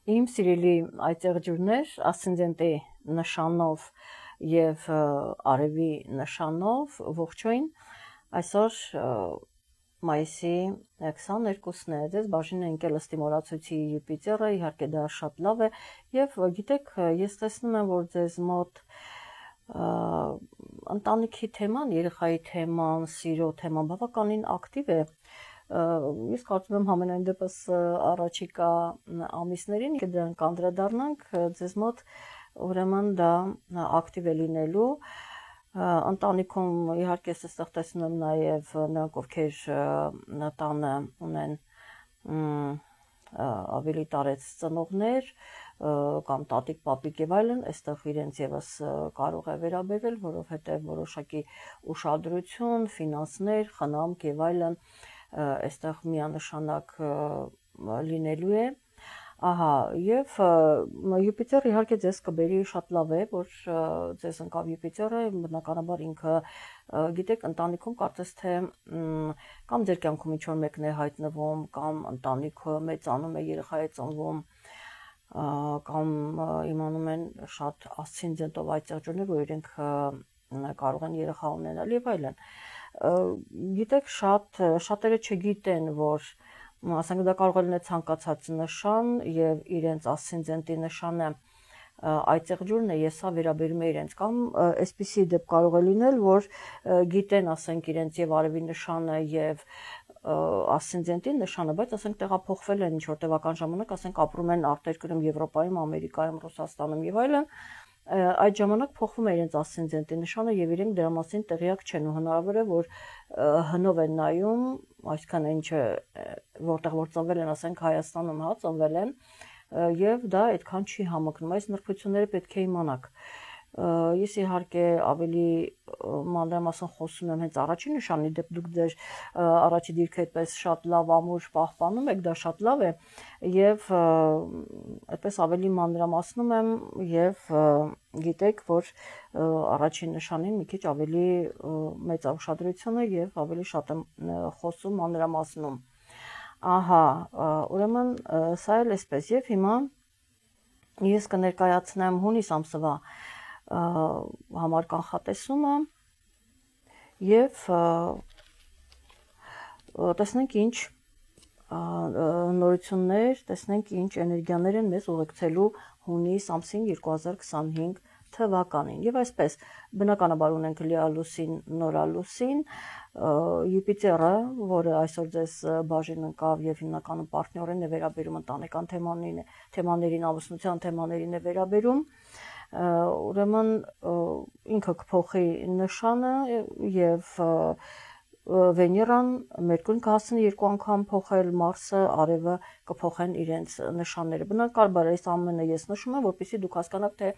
Իմ սիրելի այծեղջուրներ, ասցենդենտի նշանով եւ արևի նշանով ողջույն։ Այսօր մայիսի 22-ն է, ձեզ բաժին է ընկել ստիմոլացույցի Յուպիտերը, իհարկե դա շատ լավ է եւ գիտեք, ես տեսնում եմ, որ ձեզ մոտ ընտանիքի թեման, երեխայի թեման, սիրո թեման բավականին ակտիվ է։ Ես կարծում եմ համենայն դեպս առաջիկա ամիսներին դրան կանդրադառնանք, ձեզ մոտ ուրեմն դա ակտիվ է լինելու ընտանիքում, իհարկե ես այստեղ տեսնում եմ նաև նրանք, ովքեր տանը ունեն ավելի տարեց ծնողներ կամ տատիկ, պապիկ եւ այլն, այստեղ իրենց եւս կարող է վերաբերվել, որովհետեւ որոշակի ուշադրություն, ֆինանսներ, խնամք եւ այլն այստեղ միանշանակ լինելու է, ահա, եւ Յուպիտերը իհարկե ձեզ կբերի շատ լավ է, որ ձեզ ընկավ Յուպիտերը, բնականաբար ինքը, գիտեք, ընտանիքում կարծես թե կամ ձեր կյանքում ինչ-որ մեկն է հայտնվում, կամ ընտանիքը մեծանում է, երեխա է ծնվում, կամ իմանում են շատ ասցենդենտով այծեղջուրներ, որ իրենք կարող են երեխա ունենալ եւ այլն։ Գիտեք, շատերը չգիտեն, որ ասենք դա կարող է լինել ցանկացած նշան եւ իրենց ասցենդենտի նշանը այծեղջուրն է, ես սա վերաբերում է իրենց կամ այսպիսի դեպք կարող է լինել, որ գիտեն, ասենք իրենց եւ արևի նշանը եւ ասցենդենտի նշանը, բայց ասենք տեղափոխվել են ինչ-որ տևական ժամանակ, ասենք ապրում են արտերկրում, Եվրոպայում, Ամերիկայում, Ռուսաստանում եւ այլն, այդ ժամանակ փոխվում է իրենց ասցենդենտի նշանը եւ իրենք դրա մասին տեղյակ չեն ու հնարավոր է որ հնով են նայում, այսքան ինչը որտեղ որ ծնվել են, ասենք Հայաստանում, հա, ծնվել են եւ դա այդքան չի համընկնում, այս նրբությունները պետք է իմանաք։ Ես իհարկե ավելի մանրամասն խոսում եմ հենց առաջին նշանի, դեպ դուք ձեր առաջի դիրքը այդպես շատ լավ ամուր պահպանում եք, դա շատ լավ է եւ այդպես ավելի մանրամասնում եմ եւ գիտեք, որ առաջին նշանին մի քիչ ավելի մեծ ուշադրություն է եւ ավելի շատ եմ խոսում մանրամասնում։ Ահա, ուրեմն սա էլ էսպես եւ հիմա ես կներկայացնեմ հունիս ամսվա համար կանխատեսումը եւ տեսնենք ինչ նորություններ, տեսնենք ինչ էներգիաներ են մեզ ուղեկցելու հունիս ամսին 2025 թվականին եւ այսպես բնականաբար ունենք լիալուսին, նորալուսին, Յուպիտերը, որը այսօր ձեզ բաժին ընկավ եւ հիմնականում պարտներին է վերաբերում ընտանեկան թեմաներին, ամուսնության թեմաներին է վերաբերում, ուրեմն ինքը կփոխի նշանը եւ Վեներան Մերկուրին կհասցնի երկու անգամ փոխել, Մարսը, Արևը կփոխեն իրենց նշանները։ Բնականաբար այս ամենը ես նշում եմ, որպեսզի դուք հասկանաք, թե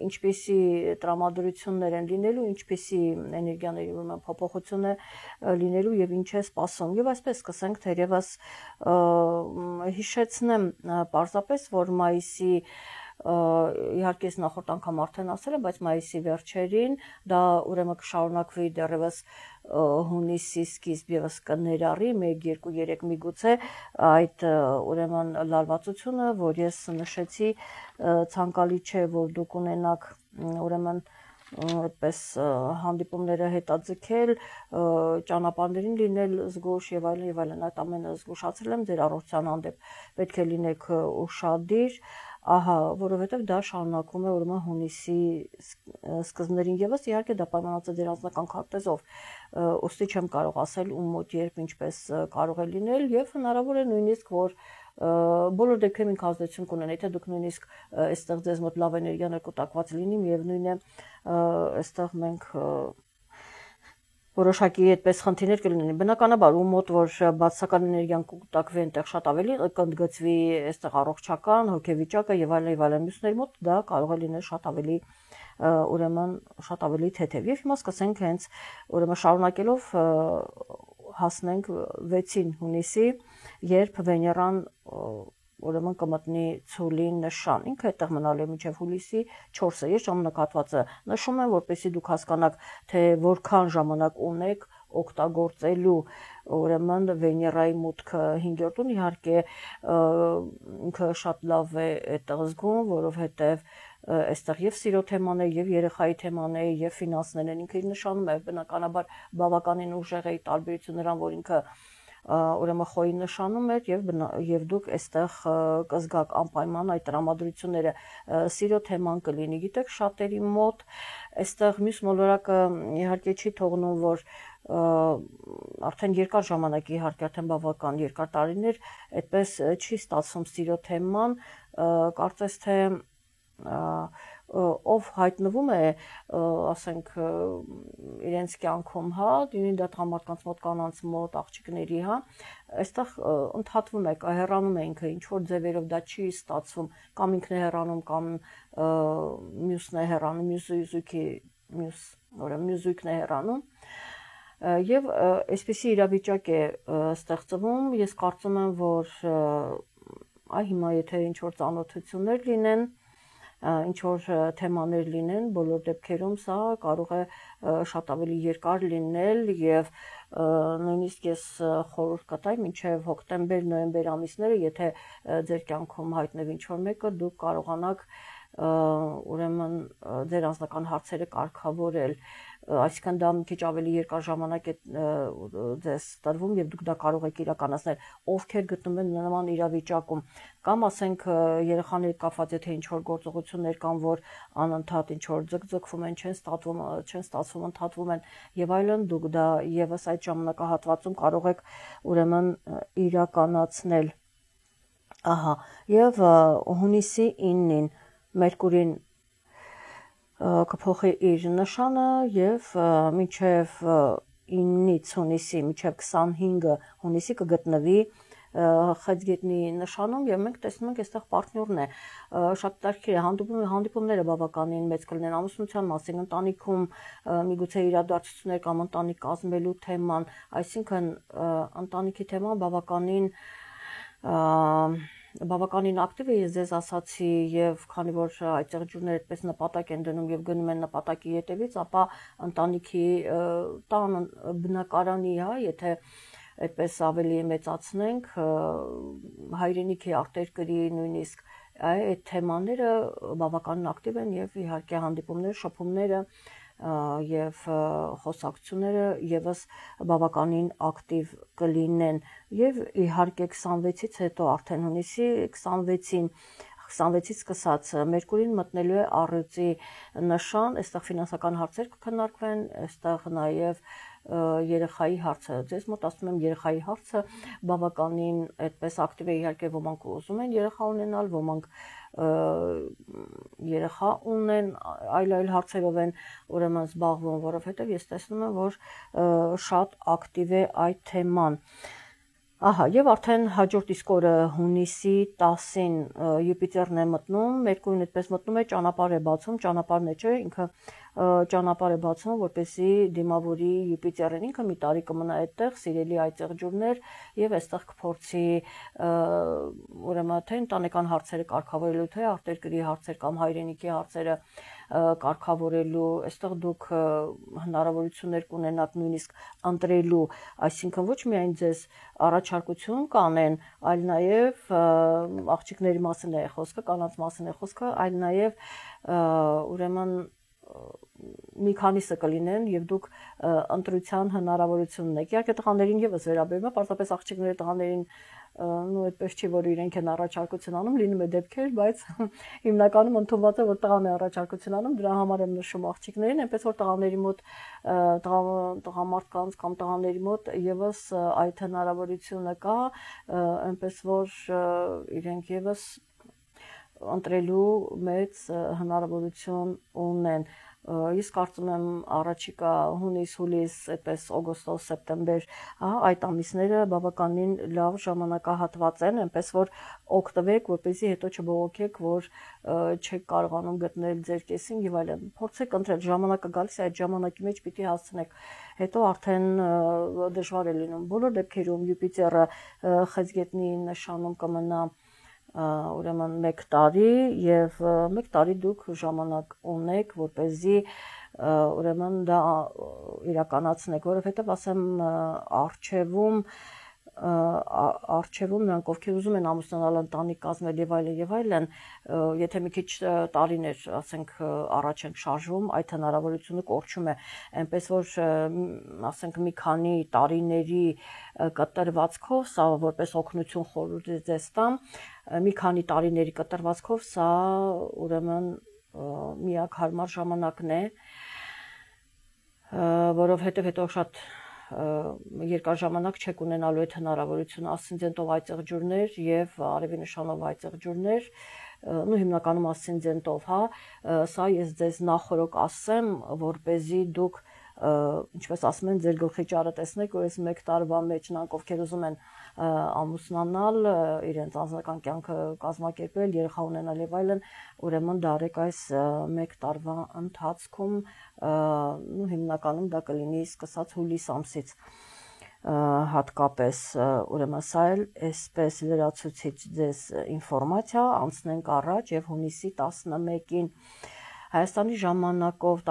ինչպիսի տրամադրություններ են լինելու, ինչպիսի էներգիաների ուրեմն փոփոխություն է լինելու եւ ինչ է սպասում։ Եվ այսպես սկսենք թերևս հիշեցնեմ պարզապես, որ մայիսի իհարկե ես նախորդ անգամ արդեն ասել եմ, բայց մայիսի վերջերին դա ուրեմն կշարունակվի դեռևս հունիսի սկիզբ եւս կներառի 1-2-3 միգուցե այդ ուրեմն լարվածությունը, որ ես նշեցի, ցանկալի չէ, որ դուք ունենաք ուրեմն այդպես հանդիպումները հետաձգել, ճանապարհներին լինել զգուշ եւ այլն, այդ ամենը զգուշացրել եմ, ձեր առողջության հանդեպ պետք է լինեք ուշադիր, ահա, որովհետև դա շարունակվում է ուրեմն հունիսի սկզբներին եւս, իհարկե դա պայմանված է ձեր անձնական քարտեզով, ուստի չեմ կարող ասել ում մոտ երբ ինչպես կարող է լինել եւ հնարավոր է նույնիսկ որ բոլոր դեպքերում ինքը ազդեցություն կունենա, եթե դուք նույնիսկ այստեղ ձեզ մոտ լավ էներգիաներ կուտակված լինի, միևնույն է այստեղ մենք որոշակի այդպես խնդիրներ կլինեն։ Բնականաբար ում մոտ որ բացասական էներգիան կուտակվի այնտեղ շատ ավելի կընդգծվի այստեղ առողջական, հոգեվիճակը եւ այլն, մյուսների մոտ դա կարող է լինել շատ ավելի ուրեմն շատ ավելի թեթև։ Եվ հիմա սկսենք հենց ուրեմն շարունակելով հասնենք 6-ին հունիսի, երբ Վեներան ուրեմն կմտնի ցուլի նշան, ինքը այդտեղ մնալու է մինչև հուլիսի 4-ը, ես ժամանակահատվածը նշում եմ, որպեսզի դուք հասկանաք, թե որքան ժամանակ ունեք օգտագործելու ուրեմն Վեներայի մուտքը 5-րդն իհարկե ինքը շատ լավ է այդտեղ զգում, որովհետև այստեղ եւ սիրո թեման է, եւ երեխայի թեման է, եւ ֆինանսներն են, ինքը իր նշանում է, բնականաբար բավականին ուժեղ է ի տարբերություն նրան, որ ինքը ուրեմն խոյի նշանում էր եւ դուք այստեղ կզգաք անպայման այդ տրամադրությունները սիրո թեման կլինի, գիտեք, շատերի մոտ այստեղ մյուս մոլորակը իհարկե չի թողնում, որ արդեն երկար ժամանակ իհարկե արդեն բավական երկար տարիներ այդպես չի ստացվում սիրո թեման, կարծես թե ով հայտնվում է, ասենք, իրենց կյանքում, հա, դինին դա տղամարդկանց մոտ, կանանց մոտ, աղջիկների, հա, այստեղ ընդհատվում է, հեռանում է ինքը, ինչ-որ ձևերով դա չի ստացվում, կամ ինքն է հեռանում, կամ մյուսն է հեռանում, մյուս զույգն է հեռանում, և այսպիսի իրավիճակ է ստեղծվում, ես կարծում եմ, որ հիմա եթե ինչ-որ ծանոթություններ լինեն, ինչ-որ թեմաներ լինեն, բոլոր դեպքերում սա կարող է շատ ավելի երկար լինել և նույնիսկ ես խորհուրդ կտայի մինչև հոկտեմբեր, նոյեմբեր ամիսները, եթե ձեր կյանքում հայտնվի ինչ-որ մեկը, դուք կարողանաք ուրեմն ձեր անձնական հարցերը կարգավորել, այսինքն դա մի քիչ ավելի երկար ժամանակ է ձեզ տրվում և դուք դա կարող եք իրականացնել, ովքեր գտնվում են նման իրավիճակում, կամ ասենք երեխաների կապված եթե ինչ-որ գործողություններ կան, որ անընդհատ ինչ-որ ձգձգվում են, չեն ստացվում, ընդհատվում են և այլն, դուք դա ևս այդ ժամանակահատվածում կարող եք ուրեմն իրականացնել, և հունիսի 9-ին Մերկուրին կփոխի իր նշանը և մինչև 9-ից հունիսի, մինչև 25 հունիսի կգտնվի խեցգետնի նշանում և մենք տեսնում ենք այստեղ պարտնյորն է, շատ տարիքիր է, հանդիպումները բավականին մեծ կլինեն ամուսնության մասին, ընտանիքում միգուցե իրադարձություններ կամ ընտանիք կազմելու թեման, այսինքն ընտանիքի թեման բավականին ակտիվ է, ես ձեզ ասացի և քանի որ այդ եղջյուրները այդպես նպատակ են դնում և գնում են նպատակի ետևից, ապա ընտանիքի տան բնակարանի, եթե այդպես ավելի մեծացնենք, հայրենիքի արտերկրի նույնիսկ այդ թեմաները բավականին ակտիվ են և իհարկե հանդիպումները, շփումները և խոսակցությունները ևս բավականին ակտիվ կլինեն և իհարկե 26-ից հետո արդեն հունիսի 26-ից սկսած Մերկուրին մտնելու է առյուծի նշան, այստեղ ֆինանսական հարցեր կքննարկվեն, այստեղ նաև երեխայի հարցը, ձեզ մոտ ասում եմ երեխայի հարցը բավականին այդպես ակտիվ է, իհարկե ոմանք ուզում են երեխա ունենալ, ոմանք երեխա ունեն, այլ հարցերով են ուրեմն զբաղվում, որովհետև ես տեսնում եմ, որ շատ ակտիվ է այդ թեման, և արդեն հաջորդ իսկ օրը հունիսի 10-ին Յուպիտերն է մտնում, Մերկուրին այդպես մտնում է, ճանապարհ է բացում, ճանապարհն է չէ, ինքը ճանապարհ է բացում, որպեսզի դիմավորի Յուպիտերին, ինքը մի տարի կմնա այդտեղ, սիրելի այդ եղջյուրներ, և այստեղ կփորձի ուրեմն թե ընտանեկան հարցերը կարգավորելու, թե արտերկրի հարցեր կամ հայրենիքի հարցերը կարգավորելու, այստեղ դուք հնարավորություններ կունենաք նույնիսկ ընտրելու, այսինքն ոչ միայն ձեզ առաջարկություն կանեն, այլ նաև աղջիկների մասին է խոսքը, կանանց մասին է խոսքը, այլ նաև ուրեմն մի քանիսը կլինեն և դուք ընտրության հնարավորություն ունեք, իհարկե տղաներին ևս վերաբերում է, պարզապես աղջիկները տղաներին այդպես չի, որ իրենք են առաջարկություն անում, լինում է դեպքեր, բայց հիմնականում ընդունված է, որ տղան է առաջարկություն անում, դրա համար եմ նշում աղջիկներին, այնպես որ տղաների մոտ, տղամարդկանց կամ տղաների մոտ ևս այդ հնարավորությունը կա, այնպես որ իրենք ևս ընտրելու մեծ հնարավորություն ունեն, ես կարծում եմ առաջիկա հունիս, հուլիս, այդպես օգոստոս, սեպտեմբեր, այդ ամիսները բավականին լավ ժամանակահատված են, այնպես որ օգտվեք, որպեսզի հետո չբողոքեք, որ չեք կարողանում գտնել ձեր կեսին և այլն, փորձեք ընտրել, ժամանակը գալիս է, այդ ժամանակի մեջ պիտի հասցնեք, հետո արդեն դժվար է լինում, բոլոր դեպքերում Յուպիտերը խեցգետնի նշանում կմնա ուրեմն մեկ տարի և մեկ տարի դուք ժամանակ ունեք, որպեսզի ուրեմն դա իրականացնեք, որովհետև ասեմ արխիվում նրանք ովքեր ուզում են ամուսնանալ ընտանիք կազմել եւ այլն, եթե մի քիչ տարիներ, ասենք, առաջ են շարժվում, այդ հնարավորությունը կորչում է, այնպես որ ասենք մի քանի տարիների կտրվածքով, սա որպես օգնություն խորհուրդ ձեզ տամ, մի քանի տարիների կտրվածքով սա ուրեմն միակ հարմար ժամանակն է, որովհետև հետո շատ երկար ժամանակ չեք ունենալու այդ հնարավորությունը, ասցենտով այծեղջուրներ եւ արևի նշանով այծեղջուրներ, հիմնականում ասցենտով, հա, սա ես ձեզ նախորոք ասեմ, որպեսզի դուք, ինչպես ասում են, ձեր գլխի ճարը տեսնեք, որ այս 1 տարվա մեջ նրանք ովքեր ուզում են ամուսնանալ, իրենց անձնական կյանքը կազմակերպել, երեխա ունենալ եւ այլն, ուրեմն դարեք այս 1 տարվա ընթացքում, հիմնականում դա կլինի սկսած հուլիս ամսից հատկապես, ուրեմն սա էլ այսպես լրացուցիչ ձեզ ինֆորմացիա, անցնենք առաջ եւ հունիսի 11-ին Հայաստանի ժամանակով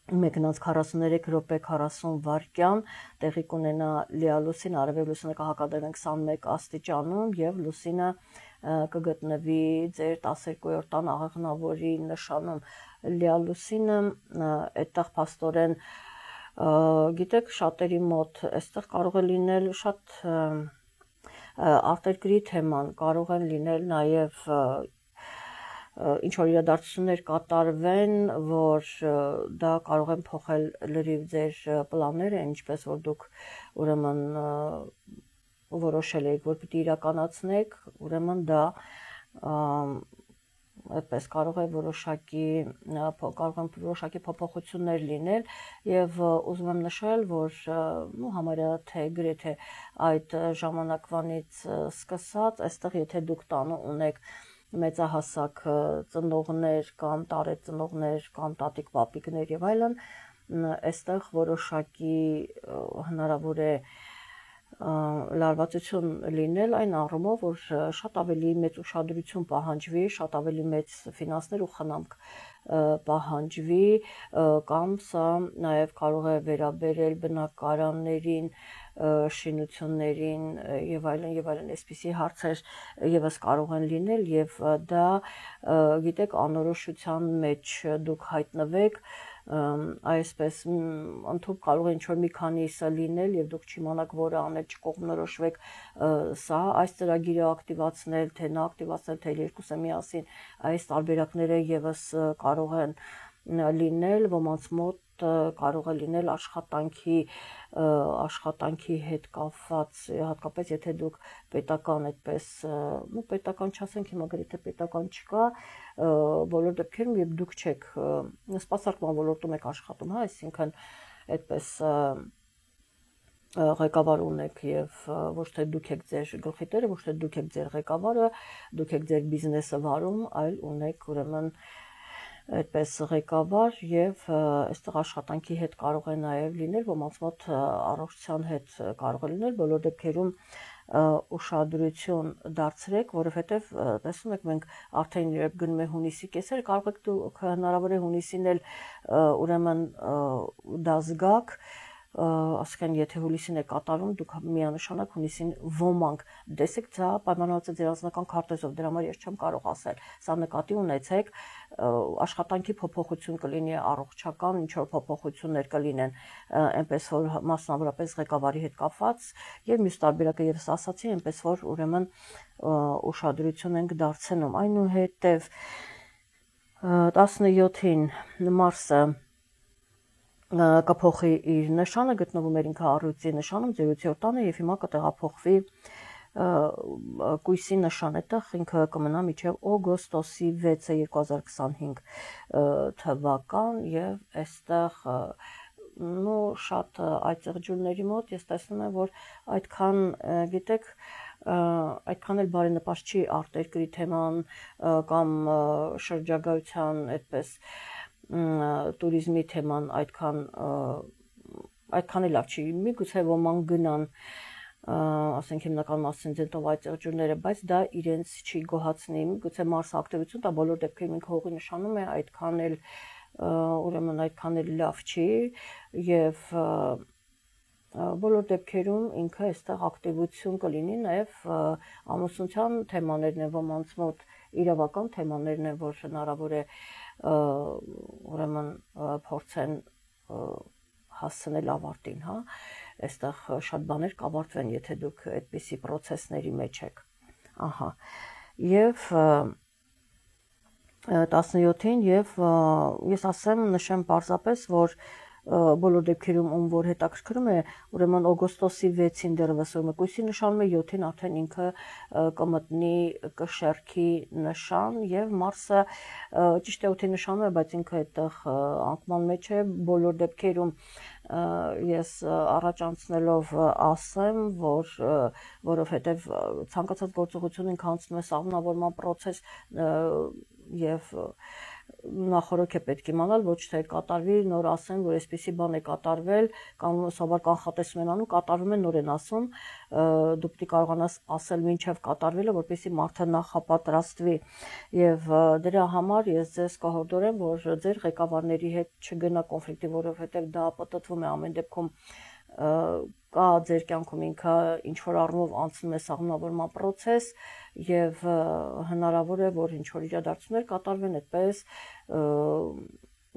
1:43 րոպե 40 վայրկյան տեղի կունենա լիալուսին, արևի լուսինը կհակադրվեն 21 աստիճանում եւ լուսինը կգտնվի ձեր 12-րդ տան աղեղնավորի նշանում, լիալուսինը այդտեղ փաստորեն գիտեք շատերի մոտ այստեղ կարող է լինել շատ արտերկրի թեման, կարող են լինել նաեւ ինչ որ իրադարձություններ կատարվեն, որ դա կարող են փոխել լրիվ ձեր պլանները, ինչպես որ դուք ուրեմն որոշել եք, որ պիտի իրականացնեք, ուրեմն դա այդպես կարող են որոշակի փոփոխություններ լինել եւ ուզում եմ նշել, որ համարյա թե գրեթե այդ ժամանակվանից սկսած, այստեղ եթե դուք տանը ունեք մեծահասակ ծնողներ կամ տարեցնողներ կամ տատիկ պապիկներ եւ այլն, այստեղ որոշակի հնարավոր է լարվածություն լինել այն առումով, որ շատ ավելի մեծ ուշադրություն պահանջվի, շատ ավելի մեծ ֆինանսներ ու խնամք պահանջվի, կամ սա նաև կարող է վերաբերել բնակարաններին, շինություններին եւ այլն, այսպիսի հարցեր եւս կարող են լինել եւ դա գիտեք անորոշության մեջ դուք հայտնվեք, այսպես ընդհանուր կարող է ինչ-որ մի քանիսը լինել եւ դուք չիմանաք որը անել, չկողմնորոշվեք սա, այս ծրագիրը ակտիվացնել, թե նա ակտիվացնել, թե երկուսը միասին, այս տարբերակները եւս կարող են լինել, ոմանց մոտ կարող է լինել աշխատանքի հետ կապված, հատկապես եթե դուք պետական այդպես, պետական չասենք, հիմա գրեթե պետական չկա, բոլոր դեպքերում եւ դուք չեք սպասարկման ոլորտում եք աշխատում, հա, այսինքն այդպես ղեկավար ունեք եւ ոչ թե դուք եք ձեր գլխի տերը, ոչ թե դուք եք ձեր ղեկավարը, դուք եք ձեր բիզնեսը վարում, այլ ունեք ուրեմն այդպես ղեկավար եւ այստեղ աշխատանքի հետ կարող է նաեւ լինել, ոմանց մոտ առողջության հետ կարող է լինել, բոլոր դեպքերում ուշադրություն դարձրեք, որովհետեւ տեսնում եք մենք արդեն երբ գնում է հունիսի կեսերը, կարող եք դուք հնարավոր է հունիսին էլ ուրեմն դա զգաք, ասկան եթե հուլիսին է կատարում, դուք միանշանակ հունիսին ոմանք դեսեք, դա պայմանավորված է ձեր անձնական քարտեզով, դրա համար ես չեմ կարող ասել, սա նկատի ունեցեք, աշխատանքի փոփոխություն կլինի, առողջական ինչ-որ փոփոխություններ կլինեն, այնպես որ մասնավորապես ղեկավարի հետ կապված, եւ մյուս տարբերակը եւս ասացի, այնպես որ ուրեմն ուշադրություն ենք դարձնում, այնուհետեւ 17-ին Մարսը կփոխի իր նշանը, գտնվում էր ինքը առյուծի նշանում, ձեր 8-րդ տանը եւ հիմա կտեղափոխվի կույսի նշան, այդտեղ ինքը կմնա մինչեւ օգոստոսի 6-ը 2025 թվական եւ այստեղ շատ այծեղջյուրների մոտ ես տեսնում եմ, որ այդքան գիտեք այդքան էլ բարենպաստ չի արտերկրի թեման կամ շրջագայության այդպես տուրիզմի թեման այդքան էլ լավ չի, միգուցե ոմանք գնան, ասենք հիմնականում ասցենտով այծեղջյուրները, բայց դա իրենց չի գոհացնի, միգուցե Մարսը ակտիվություն տա, բոլոր դեպքերում ինքը հողի նշանում է, այդքան էլ ուրեմն այդքան էլ լավ չի եւ բոլոր դեպքերում ինքը այստեղ ակտիվություն կլինի նաեւ ամուսնության թեմաներն են ոմանց մոտ իրավական թեմաներն են որ հնարավոր է ուրեմն փորձեն հասցնել ավարտին, հա, այստեղ շատ բաներ կավարտվեն, եթե դուք այդպիսի process-ների մեջ եք, ահա, եւ 17-ին եւ ես ասեմ նշեմ պարզապես, որ բոլոր դեպքերում ում որ հետաքրքրում է, ուրեմն օգոստոսի 6-ին դեռևս որ մեկուսի նշանում է 7-ին արդեն ինքը կմտնի կշերքի նշան եւ Մարսը ճիշտ է 8-ի նշանում է, բայց ինքը այդտեղ անկման մեջ է բոլոր դեպքերում ես առաջ անցնելով ասեմ, որ որովհետեւ ցանկացած գործողություն ինքը անցնում է սահմանավորման process եւ նախորոք է պետք իմանալ, ոչ թե կատարվի, նոր ասեն, որ այսպեսի բան է կատարվել, կամ սովոր կանխատեսում են անում, կատարվում է նոր են ասում, դուք պիտի կարողանաս ասել մինչև կատարվելը, որպեսզի մարդը նախապատրաստվի եւ դրա համար ես ձեզ կհորդորեմ, որ ձեր ղեկավարների հետ չգնա կոնֆլիկտի, որովհետեւ դա պատտվում է ամեն դեպքում կա ձեր կյանքում ինքը ինչ որ առումով անցնում է սահմանավորման process եւ հնարավոր է որ ինչ որ իրադարձություններ կատարվեն այդպես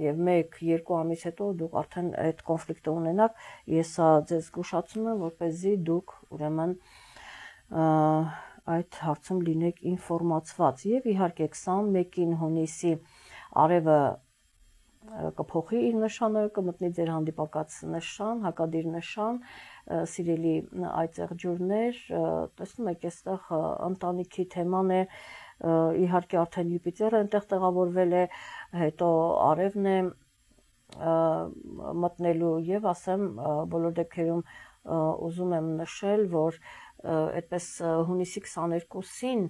եւ 1-2 ամիս հետո դուք արդեն այդ կոնֆլիկտը ունենաք ես ձեզ զգուշացնում եմ որպեսզի դուք ուրեմն այդ հարցում լինեք ինֆորմացված եւ իհարկե 21-ին հունիսի արևը կփոխի իր նշանը, կմտնի ձեր հանդիպակաց նշան, հակադիր նշան, սիրելի այծեղ ջուրներ, տեսնում եք, այստեղ ընտանիքի թեման է, իհարկե արդեն Յուպիտերը այնտեղ տեղավորվել է, հետո արևն է մտնելու եւ ասեմ բոլոր դեպքերում ուզում եմ նշել, որ այդպես հունիսի 22-ին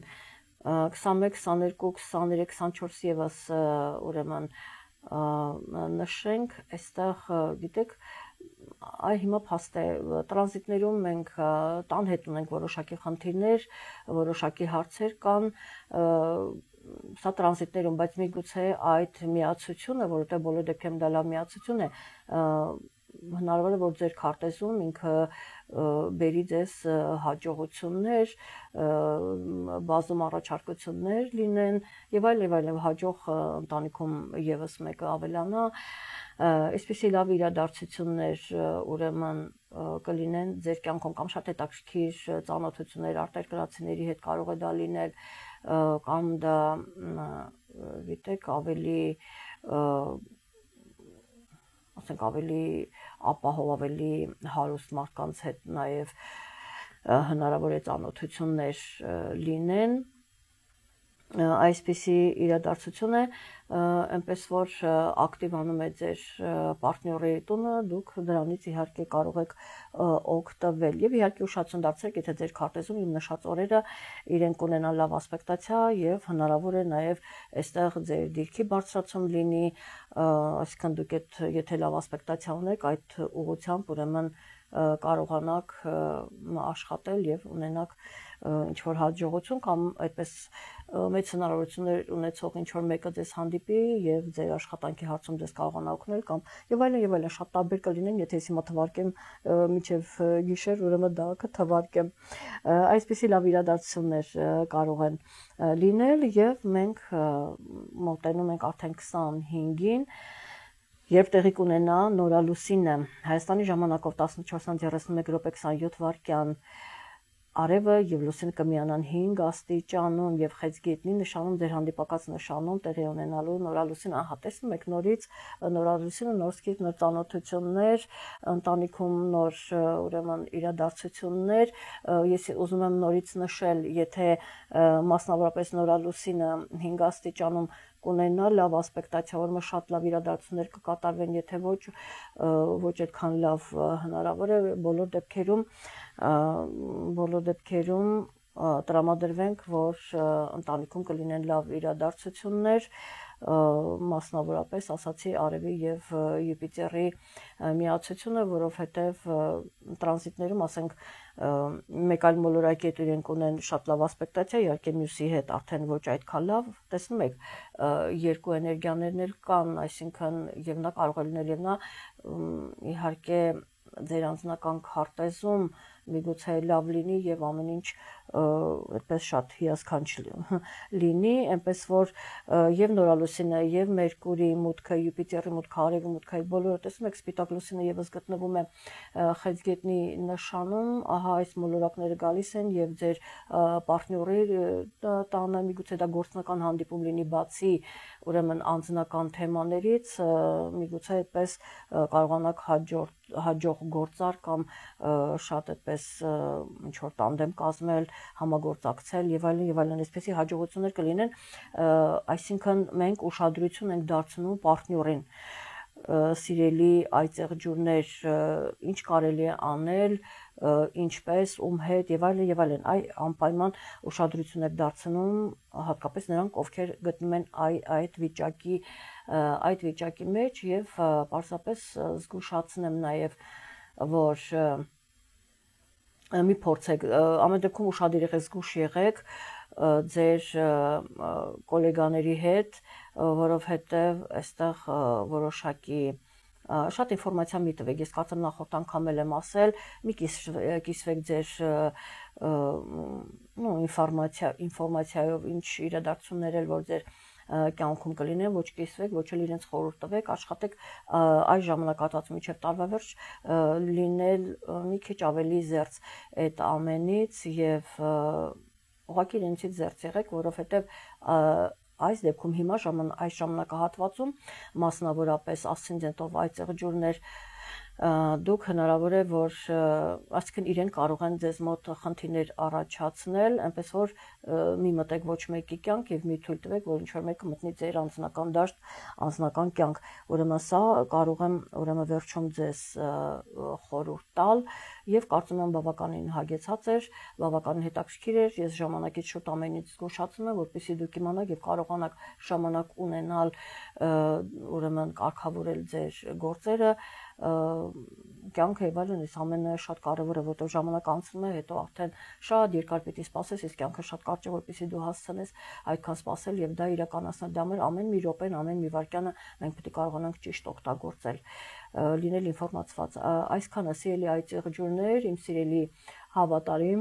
21, 22, 23, 24 եւս ուրեմն նշենք, այստեղ գիտեք, այ հիմա փաստ է, տրանզիտներում մենք տան հետ ունենք որոշակի խնդիրներ, որոշակի հարցեր կան, սա տրանզիտներում, բայց միգուցե այդ միացությունը, որովհետև բոլոր դեպքերում դա լավ միացություն է, հնարավոր է որ ձեր քարտեզում ինքը բերի ձեզ հաջողություններ, բազում առաջարկություններ լինեն եւ այլն հաջող ընտանիքում եւս մեկը ավելանա, այսպիսի լավ իրադարձություններ ուրեմն կլինեն ձեր կյանքում կամ շատ հետաքրքիր ծանոթություններ արտերկրացիների հետ կարող է դա լինել կամ դա գիտեք ավելի ասենք ավելի ապահով ավելի հարուստ մարդկանց հետ նաև հնարավոր է ծանոթություններ լինեն այսպիսի իրադարձություն է այնպես որ ակտիվանում է ձեր պարտների տունը դուք դրանից իհարկե կարող եք օգտվել եւ իհարկե ուշադրություն դարձրեք եթե ձեր քարտեզում իմ նշած օրերը իրենք ունենան լավ ասպեկտացիա եւ հնարավոր է նաեւ այստեղ ձեր դիրքի բարձրացում լինի այսինքն դուք եթե լավ ասպեկտացիա ունեք այդ ուղղությամբ ուրեմն կարողանաք աշխատել եւ ունենաք ինչ որ հաջողություն կամ այդպես մեծ հնարավորություններ ունեցող ինչ որ մեկը ձեզ հանդիպի եւ ձեր աշխատանքի հարցում ձեզ կարողանա օգնել կամ եւ այլն շատ տարբեր կլինեն եթե ես հիմա թվարկեմ միջև գիշեր ուրեմն դա կթվարկեմ այսպեսի լավ իրադարձություններ կարող են լինել եւ մենք մոտենում ենք արդեն 25-ին Երբ տեղի կունենա նորալուսինը Հայաստանի ժամանակով 14:31 արևը եւ լուսինը կմիանան 5 աստիճանում եւ խեցգետնի նշանում ձեր հանդիպակաց նշանում տեղի ունենալու նորալուսին ահա տեսնում եք նորից նորալուսինը նոր սկիզբ նոր ծանոթություններ ընտանիքում նոր ուրեմն իրադարձություններ ես ուզում եմ նորից նշել եթե մասնավորապես նորալուսինը 5 աստիճանում կունենա լավ ասպեկտացիա, որ շատ լավ իրադարձություններ կկատարվեն, եթե ոչ այդքան լավ հնարավոր է բոլոր դեպքերում տրամադրվենք, որ ընտանիքում կլինեն լավ իրադարձություններ, մասնավորապես ասացի Արևի եւ Յուպիտերի միացությունը, որովհետեւ տրանզիտներում, ասենք, մեկ այլ մոլորակի հետ իրենք ունեն շատ լավ ասպեկտացիա, իհարկե մյուսի հետ արդեն ոչ այդքան լավ, տեսնում եք, երկու էներգիաներն էլ կան, այսինքն եւ նա կարող է լինել եւ նա իհարկե ձեր անձնական քարտեզում միգուցե լավ լինի եւ ամեն ինչ այդպես շատ հիասքանչ լինի, այնպես որ եւ նորալուսինը եւ Մերկուրի մուտքը, Յուպիտերի մուտքը, Արևի մուտքը, այդ բոլորը տեսնում եք, սպիտակ լուսինը եւս գտնվում է Խեցգետնի նշանում, ահա այս մոլորակները գալիս են եւ ձեր պարտների տանը միգուցե դա գործնական հանդիպում լինի բացի ուրեմն անձնական թեմաներից, միգուցե այդպես կարողանաք հաջող գործար կամ շատ այդպես ինչ որ տանդեմ կազմել, համագործակցել եւ այլն, այսպեսի հաջողություններ կլինեն, այսինքն մենք ուշադրություն ենք դարձնում պարտներին, սիրելի այծեղջուրներ, ինչ կարելի է անել, ինչպես, ում հետ եւ այլն, անպայման ուշադրություն եք դարձնում հատկապես նրանք, ովքեր գտնում են այդ վիճակի մեջ եւ պարզապես զգուշացնեմ նաեւ, որ մի փորձեք, ամեն դեպքում ուշադիր եղեք, զգուշ եղեք ձեր գոլեգաների հետ, որովհետեւ այստեղ որոշակի շատ ինֆորմացիա մի տվեք, ես կարծեմ նախորդ անգամ էլ եմ ասել, մի կիսվեք ձեր ինֆորմացիայով, ինչ իրադարձություններ էլ որ ձեր կյանքում կլինեն, ոչ կիսվեք, ոչ էլ իրենց խորհուրդ տվեք, աշխատեք այս ժամանակահատված մինչև տարվա վերջ լինել մի քիչ ավելի զերծ այդ ամենից եւ ուղղակի իրենցից զերծ եղեք, որովհետեւ այս դեպքում հիմա այս ժամանակահատվածում մասնավորապես ասցենդենտով այծեղջուրներ դուք հնարավոր է որ այսինքն իրեն կարող են ձեզ մոտ խնդիրներ առաջացնել, այնպես որ մի մտեք ոչ մեկի կյանք եւ մի թույլ տվեք, որ ինչ որ մեկը մտնի ձեր անձնական դաշտ, անձնական կյանք, ուրեմն սա կարող եմ ուրեմն վերջում ձեզ խորհուրդ տալ եւ կարծում եմ բավականին հագեցած էր, բավականին հետաքրքիր էր, ես ժամանակից շուտ ամենից զգուշացնում եմ, որպեսզի դուք իմանաք եւ կարողանաք ժամանակ ունենալ ուրեմն կարգավորել ձեր գործերը կյանքը եւ այլն, այս ամենը շատ կարեւոր է, որտեղ ժամանակ անցնում է, հետո արդեն շատ երկար պիտի սպասես, իսկ կյանքը շատ կարճ է, որպեսզի դու հասցնես այդքան սպասել եւ դա իրականացնել, դա մեր ամեն մի րոպեն, ամեն մի վայրկյանը մենք պետք է կարողանանք ճիշտ օգտագործել, լինել ինֆորմացված, այսքանը սիրելի այծեղջուրներ, իմ սիրելի հավատարիմ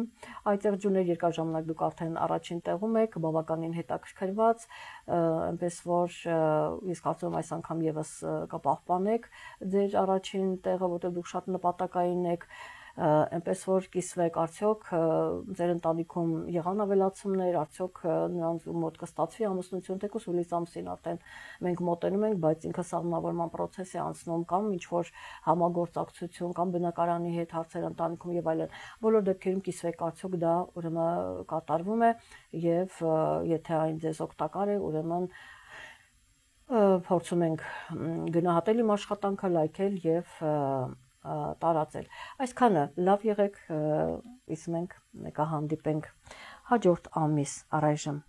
այծեղջուրներ, երկար ժամանակ դուք արդեն առաջին տեղում եք, բավականին հետաքրքրված, այնպես որ ես կարծում եմ այս անգամ եւս կպահպանեք ձեր առաջին տեղը, որտեղ դուք շատ նպատակային եք, այնպես որ կիսվեք, արդյոք ձեր ընտանիքում եղան ավելացումներ, արդյոք նրանց մոտ կստացվի ամուսնություն, թեկուզ հուլիս ամսին արդեն մենք մոտենում ենք, բայց ինքը սահմանավորման process է անցնում, կամ ինչ որ համագործակցություն, կամ բնակարանի հետ հարցեր ընտանիքում եւ այլն, բոլոր դեպքերում կիսվեք, արդյոք դա ուրեմն կատարվում է եւ եթե այն ձեզ օգտակար է, ուրեմն փորձում ենք գնահատել իմ աշխատանքը, լայքել եւ տարածել։ Այսքանը լավ եղեք, իսկ մենք կհանդիպենք հաջորդ ամիս առայժմ